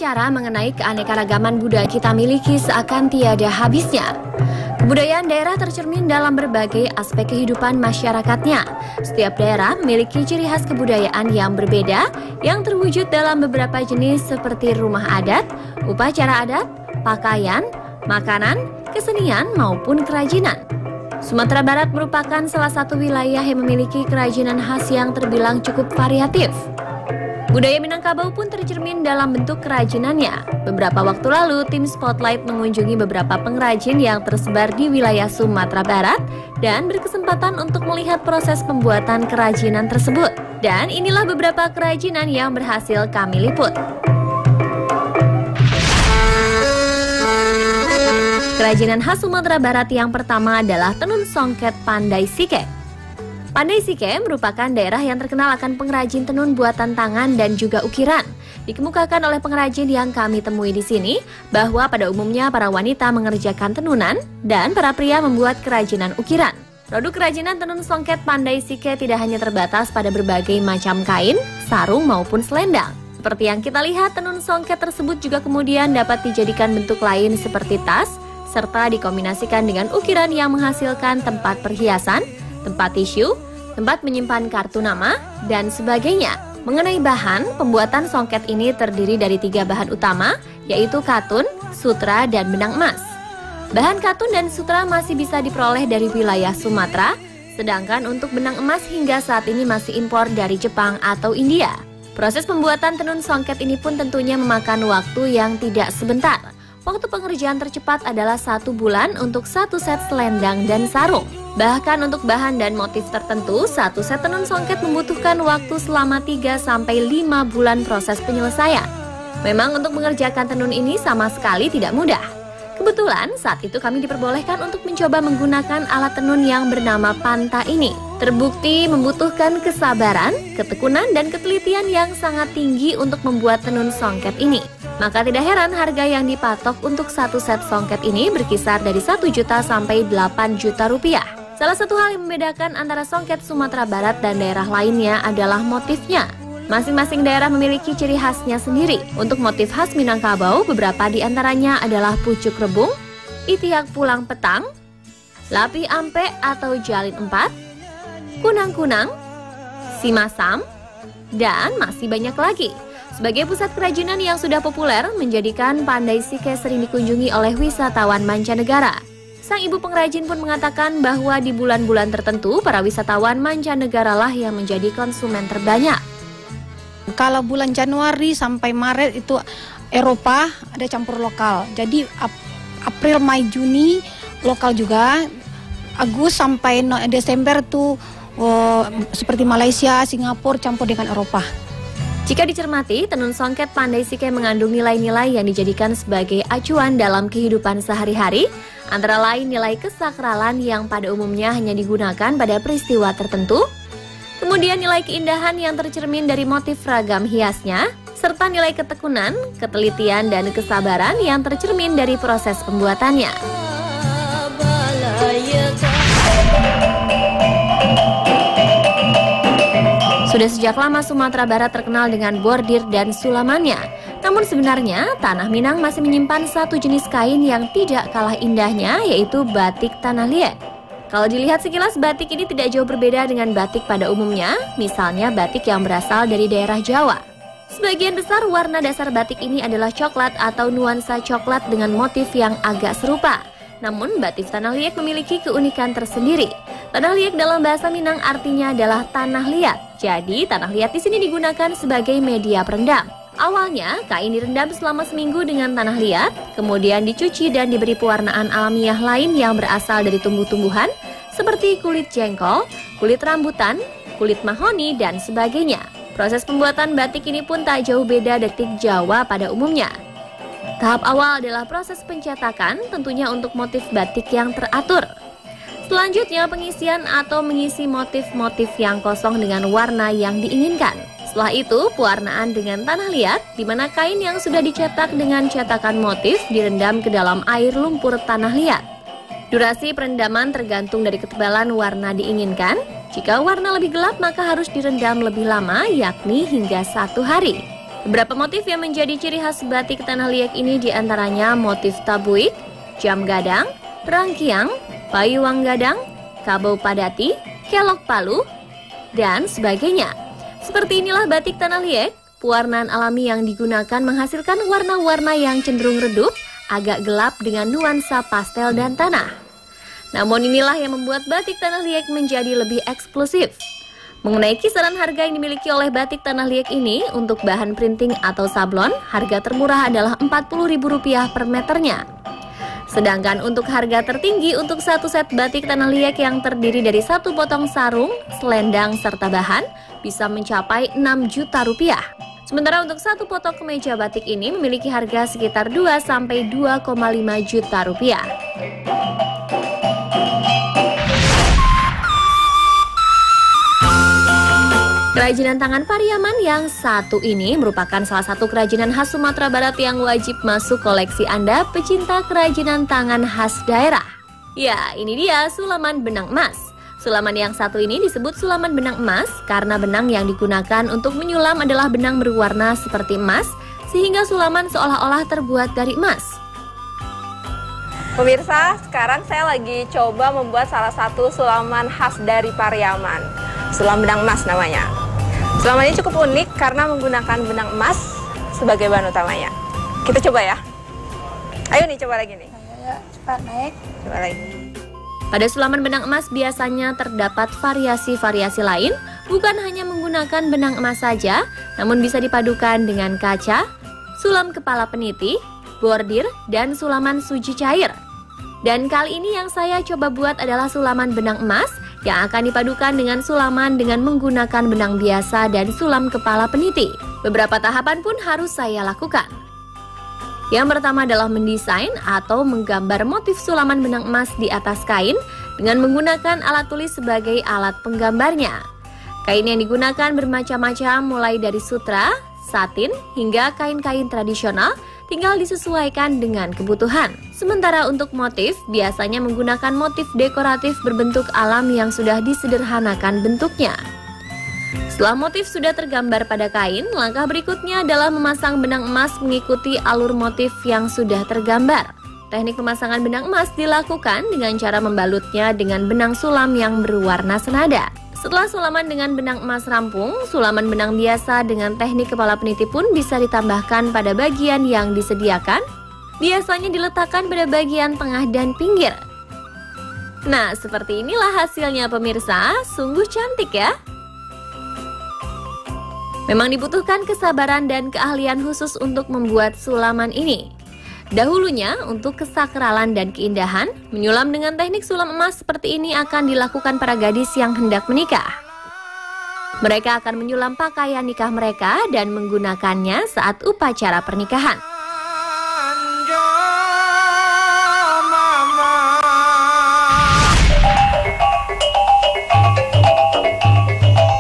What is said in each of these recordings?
berbicara mengenai keanekaragaman budaya kita miliki seakan tiada habisnya. Kebudayaan daerah tercermin dalam berbagai aspek kehidupan masyarakatnya. Setiap daerah memiliki ciri khas kebudayaan yang berbeda yang terwujud dalam beberapa jenis seperti rumah adat, upacara adat, pakaian, makanan, kesenian maupun kerajinan. Sumatera Barat merupakan salah satu wilayah yang memiliki kerajinan khas yang terbilang cukup variatif. Budaya Minangkabau pun tercermin dalam bentuk kerajinannya. Beberapa waktu lalu, tim Spotlight mengunjungi beberapa pengrajin yang tersebar di wilayah Sumatera Barat dan berkesempatan untuk melihat proses pembuatan kerajinan tersebut. Dan inilah beberapa kerajinan yang berhasil kami liput. Kerajinan khas Sumatera Barat yang pertama adalah tenun songket Pandai Sike. Pandai Sike merupakan daerah yang terkenal akan pengrajin tenun buatan tangan dan juga ukiran. Dikemukakan oleh pengrajin yang kami temui di sini bahwa pada umumnya para wanita mengerjakan tenunan dan para pria membuat kerajinan ukiran. Produk kerajinan tenun songket Pandai Sike tidak hanya terbatas pada berbagai macam kain, sarung maupun selendang. Seperti yang kita lihat, tenun songket tersebut juga kemudian dapat dijadikan bentuk lain seperti tas, serta dikombinasikan dengan ukiran yang menghasilkan tempat perhiasan, tempat tisu, tempat menyimpan kartu nama, dan sebagainya. Mengenai bahan, pembuatan songket ini terdiri dari 3 bahan utama, yaitu katun, sutra, dan benang emas. Bahan katun dan sutra masih bisa diperoleh dari wilayah Sumatera, sedangkan untuk benang emas hingga saat ini masih impor dari Jepang atau India. Proses pembuatan tenun songket ini pun tentunya memakan waktu yang tidak sebentar. Waktu pengerjaan tercepat adalah 1 bulan untuk 1 set selendang dan sarung. Bahkan untuk bahan dan motif tertentu, 1 set tenun songket membutuhkan waktu selama 3-5 bulan proses penyelesaian. Memang untuk mengerjakan tenun ini sama sekali tidak mudah. Kebetulan saat itu kami diperbolehkan untuk mencoba menggunakan alat tenun yang bernama panta ini. Terbukti membutuhkan kesabaran, ketekunan, dan ketelitian yang sangat tinggi untuk membuat tenun songket ini. Maka tidak heran harga yang dipatok untuk 1 set songket ini berkisar dari 1 juta sampai 8 juta rupiah. Salah satu hal yang membedakan antara songket Sumatera Barat dan daerah lainnya adalah motifnya. Masing-masing daerah memiliki ciri khasnya sendiri. Untuk motif khas Minangkabau, beberapa di antaranya adalah pucuk rebung, itiak pulang petang, lapi ampe atau jalin 4, kunang-kunang, simasam, dan masih banyak lagi. Sebagai pusat kerajinan yang sudah populer, menjadikan Pandai Sike sering dikunjungi oleh wisatawan mancanegara. Sang ibu pengrajin pun mengatakan bahwa di bulan-bulan tertentu, para wisatawan mancanegara lah yang menjadi konsumen terbanyak. Kalau bulan Januari sampai Maret itu Eropa ada campur lokal. Jadi April, Mei, Juni lokal juga. Agustus sampai Desember tuh seperti Malaysia, Singapura campur dengan Eropa. Jika dicermati, tenun songket Pandai Sike mengandung nilai-nilai yang dijadikan sebagai acuan dalam kehidupan sehari-hari, antara lain nilai kesakralan yang pada umumnya hanya digunakan pada peristiwa tertentu, kemudian nilai keindahan yang tercermin dari motif ragam hiasnya, serta nilai ketekunan, ketelitian, dan kesabaran yang tercermin dari proses pembuatannya. Sudah sejak lama Sumatera Barat terkenal dengan bordir dan sulamannya. Namun sebenarnya, Tanah Minang masih menyimpan satu jenis kain yang tidak kalah indahnya, yaitu batik Tanah Liat. Kalau dilihat sekilas, batik ini tidak jauh berbeda dengan batik pada umumnya, misalnya batik yang berasal dari daerah Jawa. Sebagian besar warna dasar batik ini adalah coklat atau nuansa coklat dengan motif yang agak serupa. Namun, batik Tanah Liat memiliki keunikan tersendiri. Tanah Liat dalam bahasa Minang artinya adalah tanah liat. Jadi, tanah liat di sini digunakan sebagai media perendam. Awalnya, kain direndam selama seminggu dengan tanah liat, kemudian dicuci dan diberi pewarnaan alamiah lain yang berasal dari tumbuh-tumbuhan, seperti kulit jengkol, kulit rambutan, kulit mahoni, dan sebagainya. Proses pembuatan batik ini pun tak jauh beda detik Jawa pada umumnya. Tahap awal adalah proses pencetakan, tentunya untuk motif batik yang teratur. Selanjutnya pengisian atau mengisi motif-motif yang kosong dengan warna yang diinginkan. Setelah itu pewarnaan dengan tanah liat, di mana kain yang sudah dicetak dengan cetakan motif direndam ke dalam air lumpur tanah liat. Durasi perendaman tergantung dari ketebalan warna diinginkan. Jika warna lebih gelap maka harus direndam lebih lama, yakni hingga 1 hari. Beberapa motif yang menjadi ciri khas batik Tanah Liek ini diantaranya motif tabuik, jam gadang, rangkiang, payuang gadang, kabau padati, kelok palu, dan sebagainya. Seperti inilah batik Tanah Liek, pewarnaan alami yang digunakan menghasilkan warna-warna yang cenderung redup, agak gelap dengan nuansa pastel dan tanah. Namun inilah yang membuat batik Tanah Liek menjadi lebih eksklusif. Mengenai kisaran harga yang dimiliki oleh batik Tanah Liek ini, untuk bahan printing atau sablon, harga termurah adalah Rp40.000 per meternya. Sedangkan untuk harga tertinggi untuk satu set batik Tanah Liek yang terdiri dari satu potong sarung, selendang, serta bahan, bisa mencapai Rp6 juta. Sementara untuk satu potong kemeja batik ini memiliki harga sekitar 2–2,5 juta rupiah. Kerajinan tangan Pariaman yang satu ini merupakan salah satu kerajinan khas Sumatera Barat yang wajib masuk koleksi Anda pecinta kerajinan tangan khas daerah. Ya, ini dia sulaman benang emas. Sulaman yang satu ini disebut sulaman benang emas karena benang yang digunakan untuk menyulam adalah benang berwarna seperti emas, sehingga sulaman seolah-olah terbuat dari emas. Pemirsa, sekarang saya lagi coba membuat salah satu sulaman khas dari Pariaman. Sulam benang emas namanya. Sulaman ini cukup unik karena menggunakan benang emas sebagai bahan utamanya. Kita coba ya. Ayo nih, coba lagi nih. Ayo, cepat naik. Coba lagi. Pada sulaman benang emas biasanya terdapat variasi-variasi lain, bukan hanya menggunakan benang emas saja, namun bisa dipadukan dengan kaca, sulam kepala peniti, bordir, dan sulaman suji cair. Dan kali ini yang saya coba buat adalah sulaman benang emas yang akan dipadukan dengan sulaman dengan menggunakan benang biasa dan sulam kepala peniti. Beberapa tahapan pun harus saya lakukan. Yang pertama adalah mendesain atau menggambar motif sulaman benang emas di atas kain dengan menggunakan alat tulis sebagai alat penggambarnya. Kain yang digunakan bermacam-macam mulai dari sutra, satin, hingga kain-kain tradisional, tinggal disesuaikan dengan kebutuhan. Sementara untuk motif, biasanya menggunakan motif dekoratif berbentuk alam yang sudah disederhanakan bentuknya. Setelah motif sudah tergambar pada kain, langkah berikutnya adalah memasang benang emas mengikuti alur motif yang sudah tergambar. Teknik pemasangan benang emas dilakukan dengan cara membalutnya dengan benang sulam yang berwarna senada. Setelah sulaman dengan benang emas rampung, sulaman benang biasa dengan teknik kepala peniti pun bisa ditambahkan pada bagian yang disediakan. Biasanya diletakkan pada bagian tengah dan pinggir. Nah, seperti inilah hasilnya pemirsa, sungguh cantik ya. Memang dibutuhkan kesabaran dan keahlian khusus untuk membuat sulaman ini. Dahulunya, untuk kesakralan dan keindahan, menyulam dengan teknik sulam emas seperti ini akan dilakukan para gadis yang hendak menikah. Mereka akan menyulam pakaian nikah mereka dan menggunakannya saat upacara pernikahan.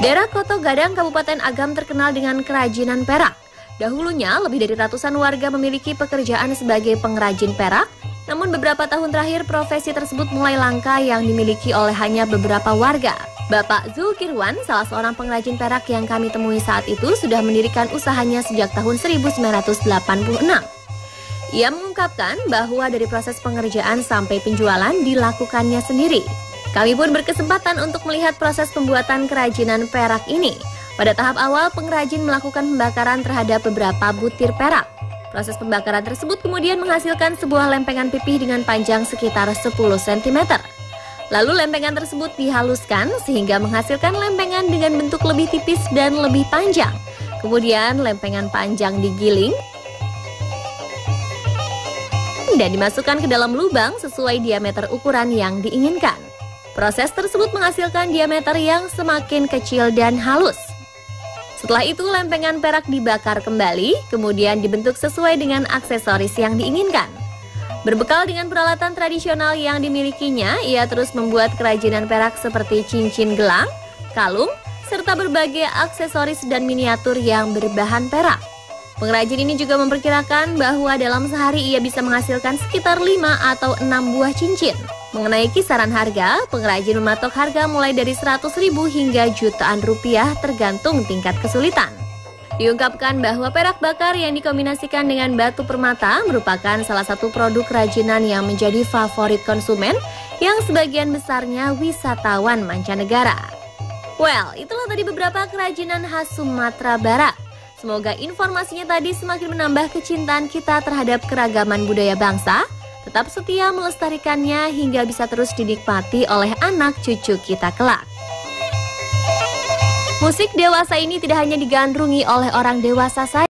Daerah Koto Gadang, Kabupaten Agam terkenal dengan kerajinan perak. Dahulunya, lebih dari ratusan warga memiliki pekerjaan sebagai pengrajin perak. Namun beberapa tahun terakhir, profesi tersebut mulai langka yang dimiliki oleh hanya beberapa warga. Bapak Zulkirwan, salah seorang pengrajin perak yang kami temui saat itu, sudah mendirikan usahanya sejak tahun 1986. Ia mengungkapkan bahwa dari proses pengerjaan sampai penjualan dilakukannya sendiri. Kami pun berkesempatan untuk melihat proses pembuatan kerajinan perak ini. Pada tahap awal, pengrajin melakukan pembakaran terhadap beberapa butir perak. Proses pembakaran tersebut kemudian menghasilkan sebuah lempengan pipih dengan panjang sekitar 10 cm. Lalu lempengan tersebut dihaluskan sehingga menghasilkan lempengan dengan bentuk lebih tipis dan lebih panjang. Kemudian lempengan panjang digiling dan dimasukkan ke dalam lubang sesuai diameter ukuran yang diinginkan. Proses tersebut menghasilkan diameter yang semakin kecil dan halus. Setelah itu lempengan perak dibakar kembali, kemudian dibentuk sesuai dengan aksesoris yang diinginkan. Berbekal dengan peralatan tradisional yang dimilikinya, ia terus membuat kerajinan perak seperti cincin gelang, kalung, serta berbagai aksesoris dan miniatur yang berbahan perak. Pengrajin ini juga memperkirakan bahwa dalam sehari ia bisa menghasilkan sekitar 5 atau 6 buah cincin. Mengenai kisaran harga, pengrajin mematok harga mulai dari 100.000 hingga jutaan rupiah tergantung tingkat kesulitan. Diungkapkan bahwa perak bakar yang dikombinasikan dengan batu permata merupakan salah satu produk kerajinan yang menjadi favorit konsumen yang sebagian besarnya wisatawan mancanegara. Well, itulah tadi beberapa kerajinan khas Sumatera Barat. Semoga informasinya tadi semakin menambah kecintaan kita terhadap keragaman budaya bangsa, tetap setia melestarikannya hingga bisa terus dinikmati oleh anak cucu kita kelak. Musik dewasa ini tidak hanya digandrungi oleh orang dewasa saja.